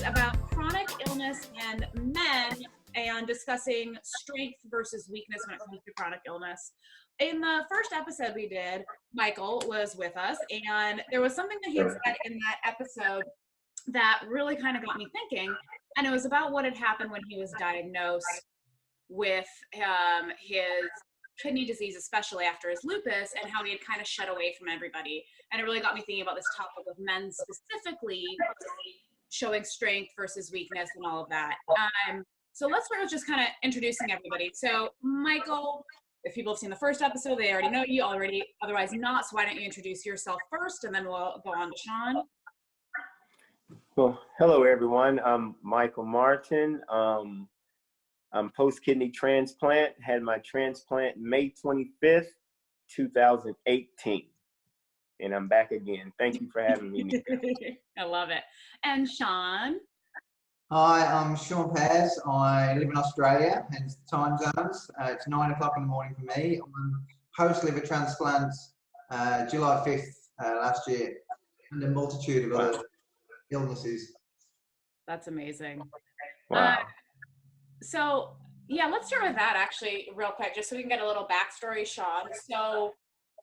about chronic illness and men and discussing strength versus weakness when it comes to chronic illness. In the first episode we did, Michael was with us, and there was something that he had said in that episode that really kind of got me thinking, and it was about what had happened when he was diagnosed with his kidney disease, especially after his lupus, and how he had kind of shut away from everybody. And it really got me thinking about this topic of men specifically showing strength versus weakness and all of that. So let's start with just kind of introducing everybody. So Michael, if people have seen the first episode, they already know you already, otherwise not. So why don't you introduce yourself first, and then we'll go on to Sean. Well, hello everyone. I'm Michael Martin. I'm post-kidney transplant. Had my transplant May 25th, 2018. And I'm back again. Thank you for having me. I love it. And Sean? Hi, I'm Sean Pears. I live in Australia, hence the time zones. It's 9 o'clock in the morning for me. I'm post-liver transplant July 5th last year, and a multitude of other illnesses. That's amazing. Wow. So yeah, let's start with that actually real quick, just so we can get a little backstory, Sean. So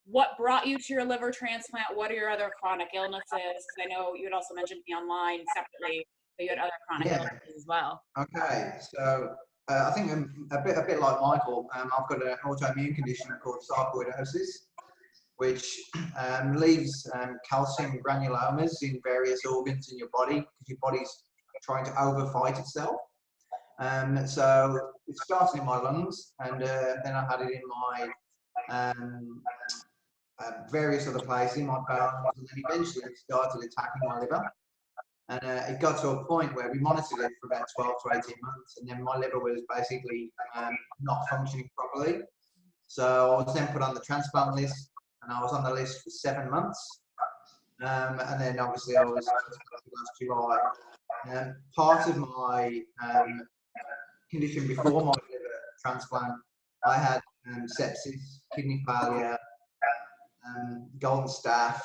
what brought you to your liver transplant? What are your other chronic illnesses? Because I know you had also mentioned me online separately that you had other chronic illnesses as well. Okay, so I think I'm a bit like Michael. I've got an autoimmune condition called sarcoidosis, which leaves calcium granulomas in various organs in your body because your body's trying to overfight itself. So it started in my lungs, and then I had it in my various other places, in my bones, and then eventually it started attacking my liver. And it got to a point where we monitored it for about 12 to 18 months, and then my liver was basically not functioning properly. So I was then put on the transplant list, and I was on the list for 7 months. And then obviously I was last July. Part of my condition before my liver transplant, I had sepsis, kidney failure, golden staph,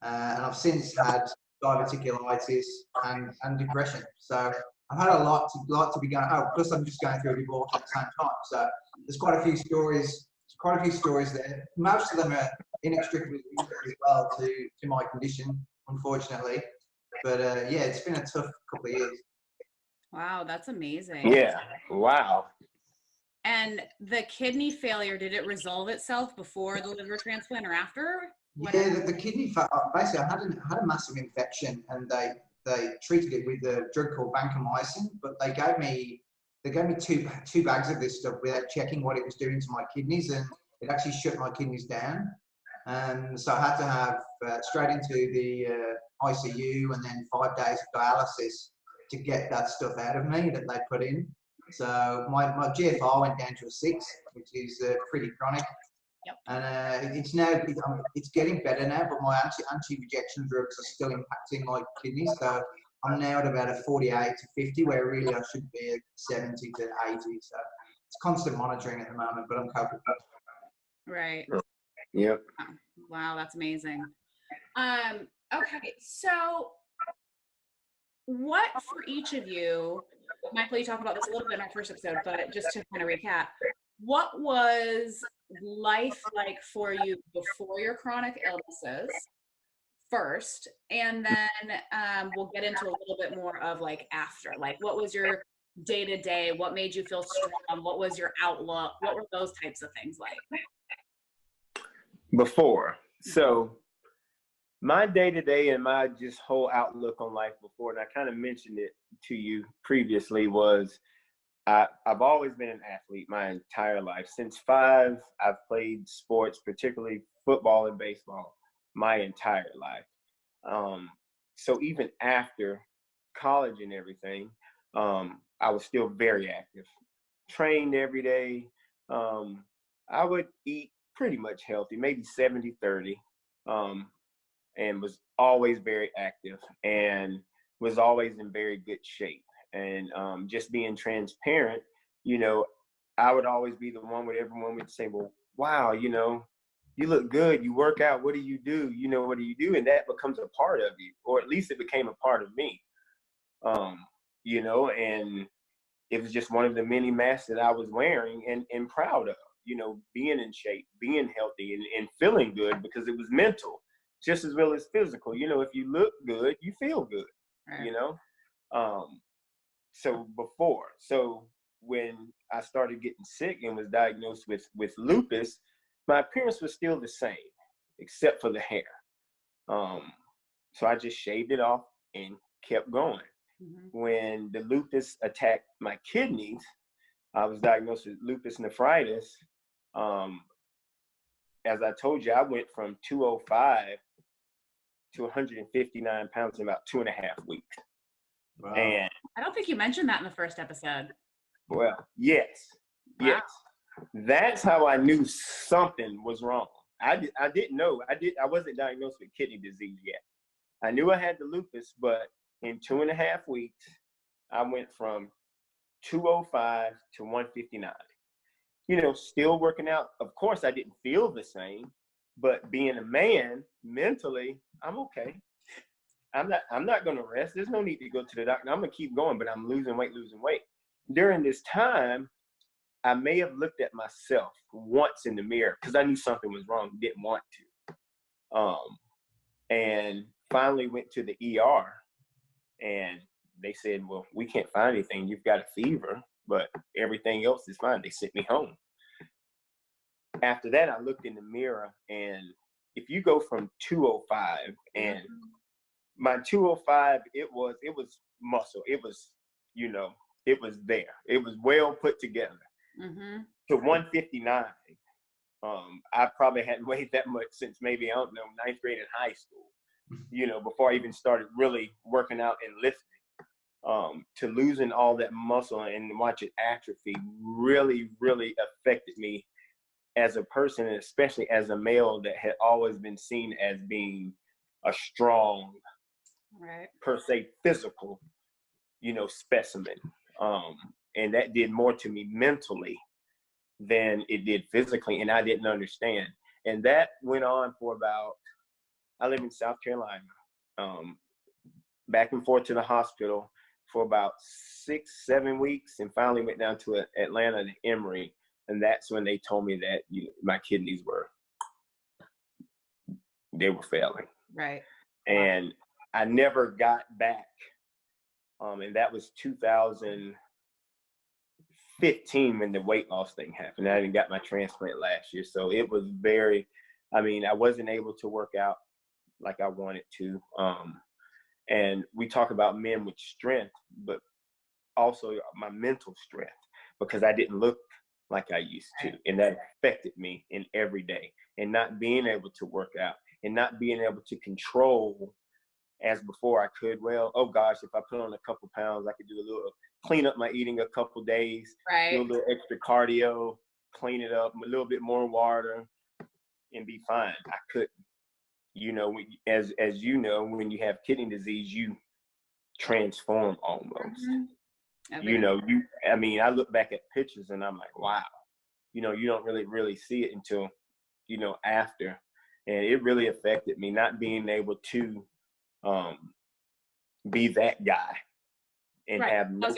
and I've since had diverticulitis and depression. So I've had a lot to be going. Oh, plus I'm just going through a divorce at the same time. So there's quite a few stories there. Most of them are inextricably linked as well to my condition, unfortunately. But yeah, it's been a tough couple of years. Wow, that's amazing. Yeah. Wow. And the kidney failure, did it resolve itself before the liver transplant or after? Yeah, the kidney basically I had a massive infection, and they treated it with a drug called vancomycin, but they gave me two bags of this stuff without checking what it was doing to my kidneys, and it actually shut my kidneys down. So I had to have straight into the ICU, and then 5 days of dialysis to get that stuff out of me that they put in. So my GFR went down to a 6, which is pretty chronic. Yep. And it's getting better now, but my anti-rejection drugs are still impacting my kidneys. So I'm now at about a 48 to 50, where really I should be at 70 to 80. So it's constant monitoring at the moment, but I'm coping. Right. Yep. Wow, that's amazing. Okay, so what for each of you, Michael, you talked about this a little bit in our first episode, but just to kind of recap, what was life like for you before your chronic illnesses first, and then we'll get into a little bit more of like after, like what was your day-to-day, what made you feel strong, what was your outlook, what were those types of things like? Before. So my day-to-day and my just whole outlook on life before, and I kind of mentioned it to you previously, was I've always been an athlete my entire life. Since 5, I've played sports, particularly football and baseball, my entire life. So even after college and everything, I was still very active, trained every day. I would eat pretty much healthy, maybe 70-30, and was always very active and was always in very good shape. And just being transparent, I would always be the one where everyone would say, well, wow, you look good, you work out, what do you do? What do you do? And that becomes a part of you, or at least it became a part of me. and it was just one of the many masks that I was wearing and proud of, being in shape, being healthy and feeling good, because it was mental just as well as physical. If you look good, you feel good, Right. So when I started getting sick and was diagnosed with lupus, my appearance was still the same, except for the hair. So I just shaved it off and kept going. Mm-hmm. When the lupus attacked my kidneys, I was diagnosed with lupus nephritis. As I told you, I went from 205 to 159 pounds in about 2.5 weeks. Wow. And I don't think you mentioned that in the first episode. well, yes. Wow. That's how I knew something was wrong. I didn't know. I wasn't diagnosed with kidney disease yet. I knew I had the lupus, but in 2.5 weeks, I went from 205 to 159. Still working out. Of course, I didn't feel the same, but being a man, mentally, I'm okay. I'm not going to rest. There's no need to go to the doctor. I'm going to keep going, but I'm losing weight. During this time, I may have looked at myself once in the mirror because I knew something was wrong, didn't want to. And finally went to the ER, and they said, well, we can't find anything. You've got a fever, but everything else is fine. They sent me home. After that, I looked in the mirror, and if you go from 205, and my 205, it was muscle. It was, it was there. It was well put together. Mm-hmm. To 159, I probably hadn't weighed that much since maybe, I don't know, 9th grade in high school, before I even started really working out and lifting. To losing all that muscle and watch it atrophy really, really affected me as a person, and especially as a male that had always been seen as being a strong, right, per se, physical, specimen. And that did more to me mentally than it did physically, and I didn't understand. And that went on for about, I live in South Carolina, back and forth to the hospital for about 6-7 weeks, and finally went down to Atlanta to Emory. And that's when they told me that my kidneys were failing. right. And I never got back. And that was 2015 when the weight loss thing happened. I didn't got my transplant last year. So it was I wasn't able to work out like I wanted to. And we talk about men with strength, but also my mental strength, because I didn't look like I used to. And that affected me in every day. And not being able to work out and not being able to control as before I could. Well, oh gosh, if I put on a couple pounds, I could do a little, clean up my eating a couple days, Right. do a little extra cardio, clean it up, a little bit more water, and be fine. I couldn't. As you know, when you have kidney disease, you transform almost. Mm-hmm. I look back at pictures and I'm like, wow. You don't really see it until, after. And it really affected me, not being able to be that guy and have no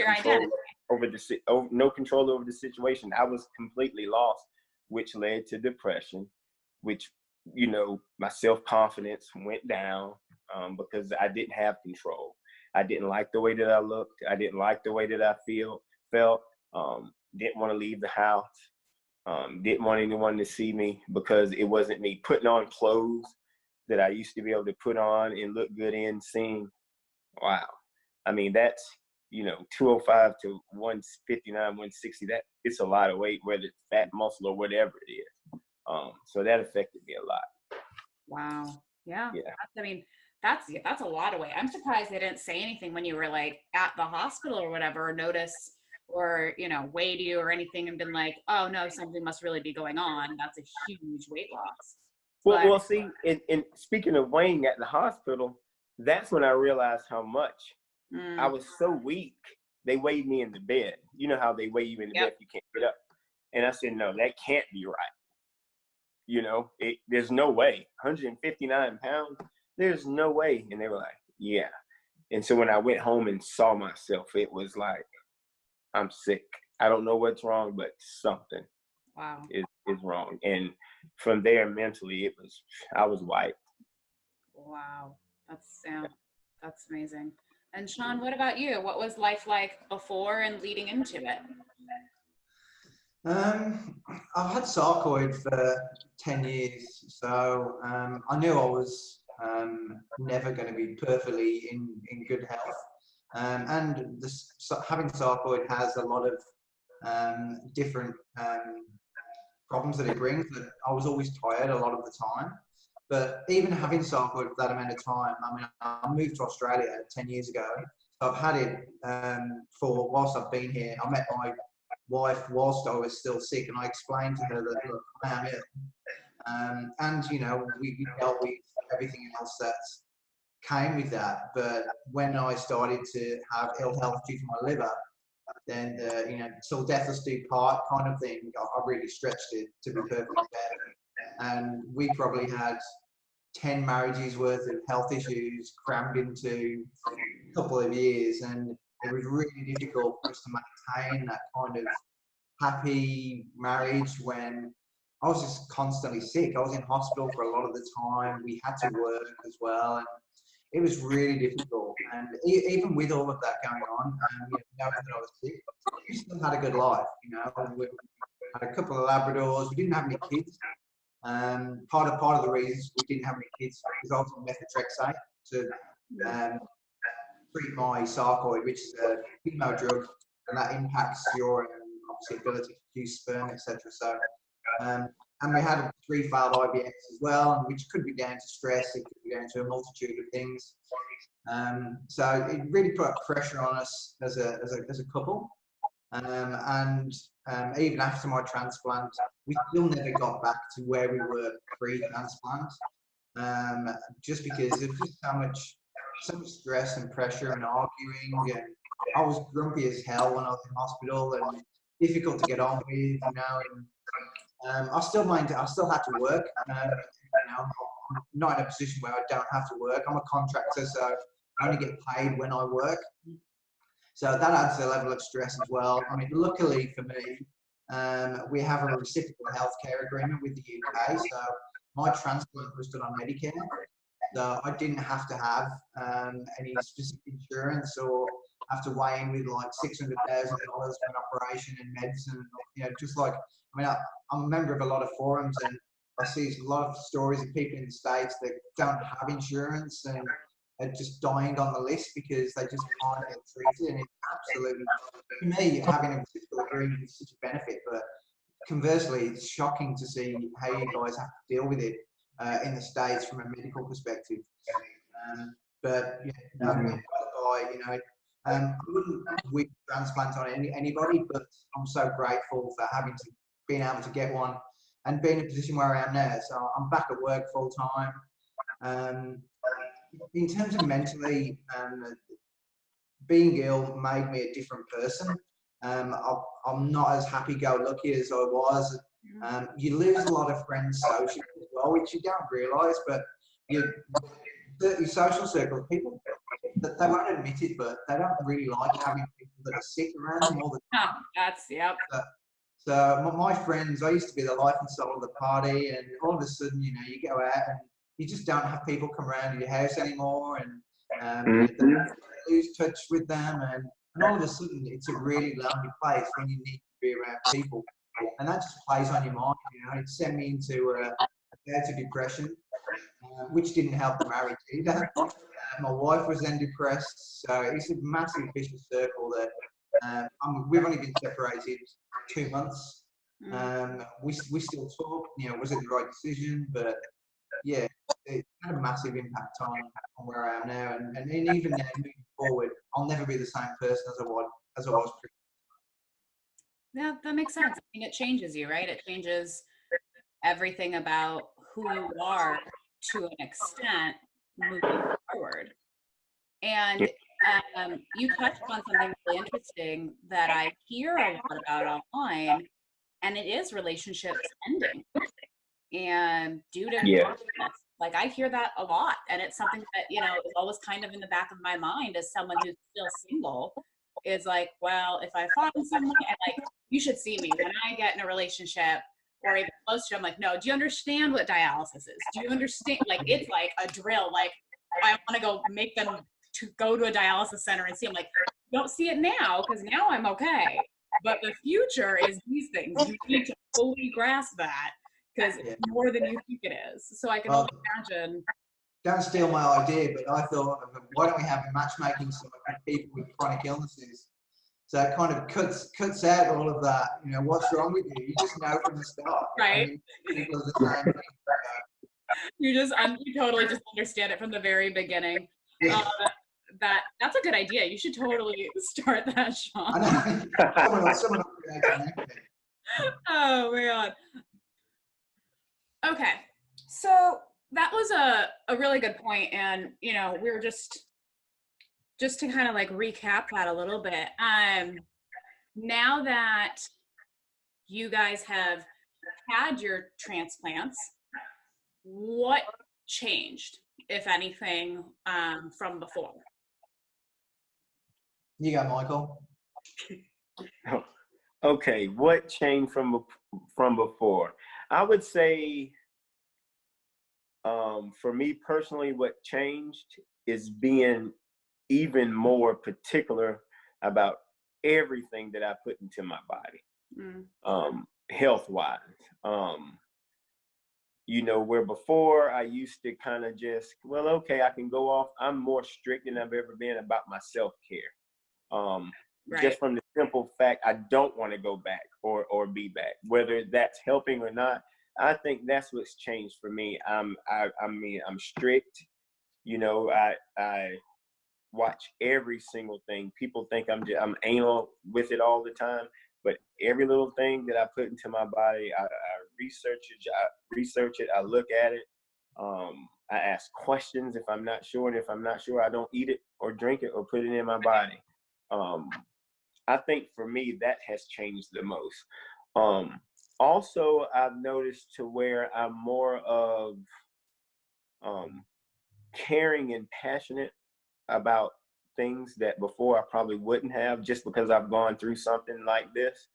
control over the situation. I was completely lost, which led to depression, which, my self-confidence went down because I didn't have control. I didn't like the way that I looked. I didn't like the way that I felt. Didn't want to leave the house. Didn't want anyone to see me because it wasn't me putting on clothes that I used to be able to put on and look good in, sing. Wow. That's, 205 to 159, 160. That it's a lot of weight, whether it's fat, muscle, or whatever it is. So that affected me a lot. Wow. Yeah. Yeah. That's a lot of weight. I'm surprised they didn't say anything when you were like at the hospital or whatever, or notice or, weighed you or anything and been like, oh no, something must really be going on. That's a huge weight loss. Well, see, and speaking of weighing at the hospital, that's when I realized how much I was so weak. They weighed me in the bed. You know how they weigh you in the bed if you can't get up. And I said, no, that can't be right. There's no way. 159 pounds, there's no way. And they were like, yeah. And so when I went home and saw myself, it was like, I'm sick. I don't know what's wrong, but something Wow. is wrong. And from there, mentally, I was wiped. Wow. That's amazing. And Sean, what about you? What was life like before and leading into it? I've had sarcoid for 10 years, so I knew I was never going to be perfectly in good health. And having sarcoid has a lot of different problems that it brings. That I was always tired a lot of the time. But even having sarcoid for that amount of time, I mean, I moved to Australia 10 years ago. So I've had it for whilst I've been here. I met my wife whilst I was still sick, and I explained to her that, look, I am ill. And, you know, we dealt with everything else that came with that. But when I started to have ill health due to my liver, then, you know, till death us do part kind of thing, I really stretched it to be perfectly fair. And we probably had 10 marriages worth of health issues crammed into a couple of years. And it was really difficult for us to maintain that kind of happy marriage when I was just constantly sick. I was in hospital for a lot of the time. We had to work as well. And it was really difficult. And even with all of that going on, you know, knowing that I was sick, we still had a good life. You know, we had a couple of Labradors. We didn't have any kids. Part of the reasons we didn't have any kids is I was on methotrexate to treat my sarcoid, which is a female drug, and that impacts your obviously ability to produce sperm, etc. So, and we had 3 failed IVFs as well, which could be down to stress. It could be down to a multitude of things. So it really put pressure on us as a couple. And even after my transplant, we still never got back to where we were pre-transplant, just because there was just so much stress and pressure and arguing, and I was grumpy as hell when I was in hospital and difficult to get on with, you know. And I still had to work. You know, I'm not in a position where I don't have to work. I'm a contractor, so I only get paid when I work. So that adds a level of stress as well. I mean, luckily for me, we have a reciprocal healthcare agreement with the UK. So my transplant was done on Medicare. So I didn't have to have any specific insurance or have to weigh in with like $600,000 for an operation and medicine. You know, just like, I mean, I'm a member of a lot of forums, and I see a lot of stories of people in the States that don't have insurance and are just dying on the list because they just can't get treated. And it's absolutely, for me, having a reciprocal agreement is such a benefit. But conversely, it's shocking to see how you guys have to deal with it in the States from a medical perspective. But yeah, no, you know, I wouldn't wish transplant on anybody, but I'm so grateful for being able to get one and being in a position where I am now. So I'm back at work full time. In terms of mentally, being ill made me a different person. I'm not as happy-go-lucky as I was. You lose a lot of friends socially as well, which you don't realise, but your social circles, people, they won't admit it, but they don't really like having people that are sick around them all the time. Yep. So my friends, I used to be the life and soul of the party, and all of a sudden, you know, you go out and you just don't have people come around your house anymore, and you lose touch with them, and all of a sudden, it's a really lonely place when you need to be around people, and that just plays on your mind. You know, it sent me into a bout of depression, which didn't help the marriage either. My wife was then depressed, so it's a massive vicious circle that we've only been separated 2 months. We still talk. You know, was it the right decision? But yeah, it had a massive impact on where I am now, and even now moving forward, I'll never be the same person as I was previously. Yeah, that makes sense. I mean, it changes you, right? It changes everything about who you are to an extent moving forward. And you touched on something really interesting that I hear a lot about online, and it is relationships ending. And due to Yeah. Like I hear that a lot, and it's something that, you know, is always kind of in the back of my mind as someone who's still single, is like, well, if I find someone, and like, you should see me when I get in a relationship or even close to, I'm like, no, do you understand what dialysis is? Do you understand? Like, it's like a drill. Like, I want to go make them to go to a dialysis center and see. I'm like, don't see it now, because now I'm okay. But the future is these things. You need to fully grasp that, because it's more than you think it is. So I can only imagine. Don't steal my idea, but I thought, why don't we have a matchmaking site for people with chronic illnesses? So it kind of cuts out all of that. You know, what's wrong with you? You just know from the start. Right. I mean, people are the same. You totally just understand it from the very beginning. That's a good idea. You should totally start that, Sean. I know. Someone Oh man. Okay, so that was a really good point, and you know, we were just to kind of like recap that a little bit. Now that you guys have had your transplants, what changed, if anything, from before? You go, Michael. Okay, what changed from before? I would say, for me personally, what changed is being even more particular about everything that I put into my body, health-wise. You know, where before I used to kind of just, well, okay, I can go off. I'm more strict than I've ever been about my self-care. Right. Just from the simple fact I don't want to go back or be back, whether that's helping or not. I think that's what's changed for me. I mean, I'm strict. You know, I watch every single thing. People think I'm anal with it all the time, but every little thing that I put into my body, I research it. I look at it. I ask questions if I'm not sure, and if I'm not sure, I don't eat it or drink it or put it in my body. I think for me that has changed the most. Also, I've noticed to where I'm more of caring and passionate about things that before I probably wouldn't have, just because I've gone through something like this.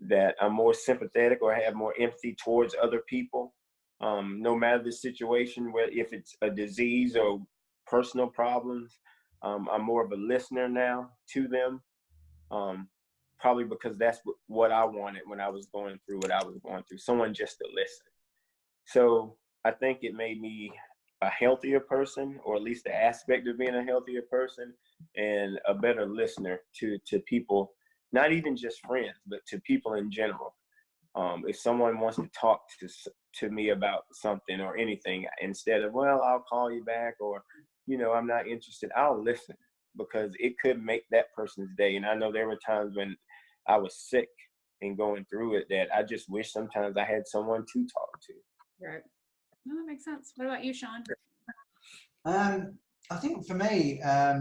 That I'm more sympathetic or have more empathy towards other people, no matter the situation, where if it's a disease or personal problems. I'm more of a listener now to them, probably because that's what I wanted when I was going through what I was going through, someone just to listen. So I think it made me a healthier person, or at least the aspect of being a healthier person, and a better listener to people, not even just friends, but to people in general. If someone wants to talk to me about something or anything, instead of, well, I'll call you back, or, you know, I'm not interested, I'll listen, because it could make that person's day. And I know there were times when I was sick and going through it that I just wish sometimes I had someone to talk to. Right. No, that makes sense. What about you, Sean? I think for me, as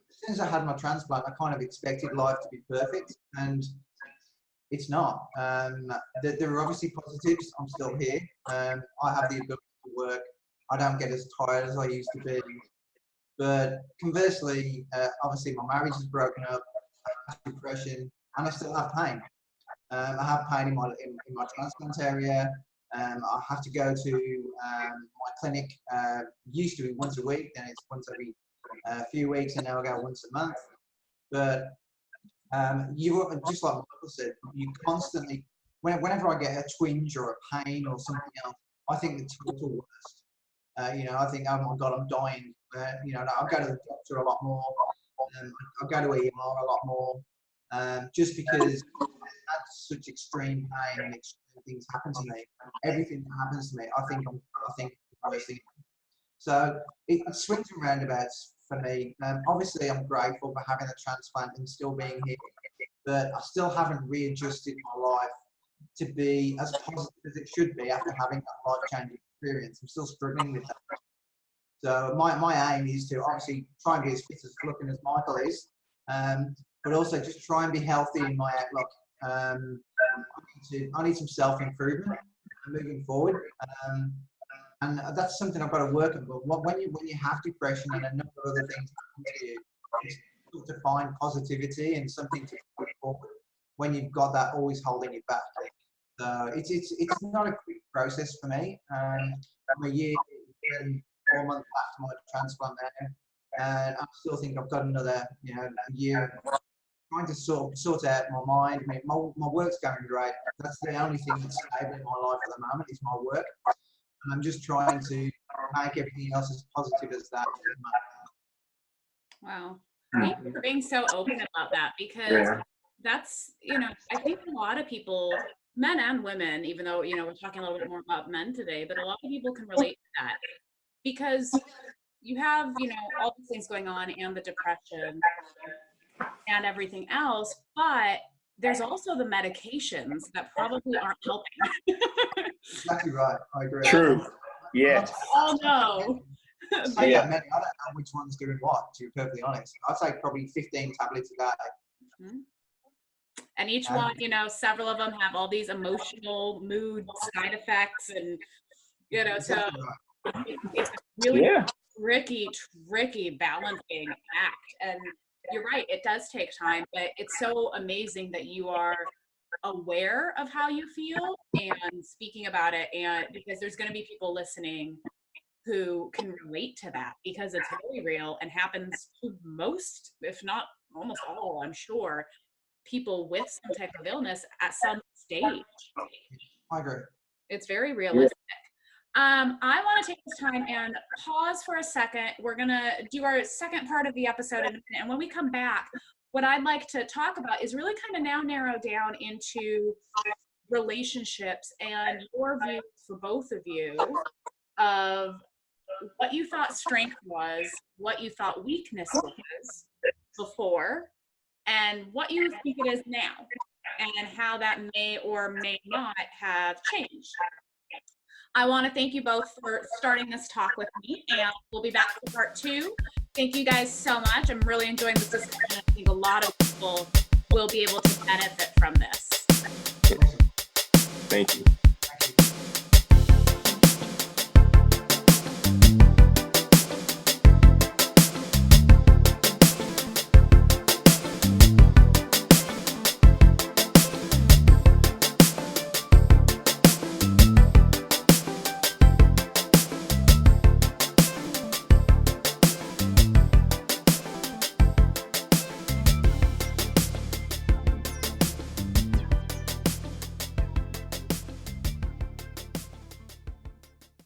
soon as I had my transplant, I kind of expected life to be perfect, and it's not. There are obviously positives. I'm still here. I have the ability to work. I don't get as tired as I used to be. But conversely, obviously my marriage is broken up, I have depression, and I still have pain. I have pain in my transplant area. I have to go to my clinic. Used to be once a week, then it's once every few weeks, and now I go once a month. But you, just like Michael said, you constantly, whenever I get a twinge or a pain or something else, I think the total worst. You know, I think, oh my God, I'm dying. You know, I'll go to the doctor a lot more. I'll go to ER a lot more, just because I've had such extreme pain and extreme things happen to me. Everything that happens to me, I think the worst thing. So it swings and roundabouts for me. Obviously, I'm grateful for having a transplant and still being here, but I still haven't readjusted my life to be as positive as it should be after having that life-changing experience. I'm still struggling with that. So my aim is to obviously try and be as fit as looking as Michael is, but also just try and be healthy in my outlook. I need some self-improvement moving forward. And that's something I've got to work on. But when you have depression and a number of other things happen to you, it's difficult to find positivity and something to look forward when you've got that always holding you back. So it's not a quick process for me. I'm a year and 4 months after my transplant now, and I still think I've got another a year trying to sort out my mind. I mean, my work's going great. That's the only thing that's stable in my life at the moment is my work. And I'm just trying to make everything else as positive as that. Wow. Thank you for being so open about that, because that's, I think a lot of people, men and women, even though, we're talking a little bit more about men today, but a lot of people can relate to that, because you have, all these things going on and the depression and everything else, but there's also the medications that probably aren't helping. Exactly right. I agree. True. Yes. Oh no. I don't know which one's doing what, to be perfectly honest. I'd say probably 15 tablets a day. Mm-hmm. And each one, several of them have all these emotional mood side effects, and so it's really tricky balancing act. And you're right, it does take time, but it's so amazing that you are aware of how you feel and speaking about it, and because there's going to be people listening who can relate to that, because it's very real and happens to most, if not almost all, I'm sure, people with some type of illness at some stage. I agree. It's very realistic. I want to take this time and pause for a second. We're going to do our second part of the episode in a minute. And when we come back, what I'd like to talk about is really kind of now narrow down into relationships and your views for both of you of what you thought strength was, what you thought weakness was before, and what you think it is now, and how that may or may not have changed. I want to thank you both for starting this talk with me, and we'll be back for part 2. Thank you guys so much. I'm really enjoying this discussion. I think a lot of people will be able to benefit from this. Thank you.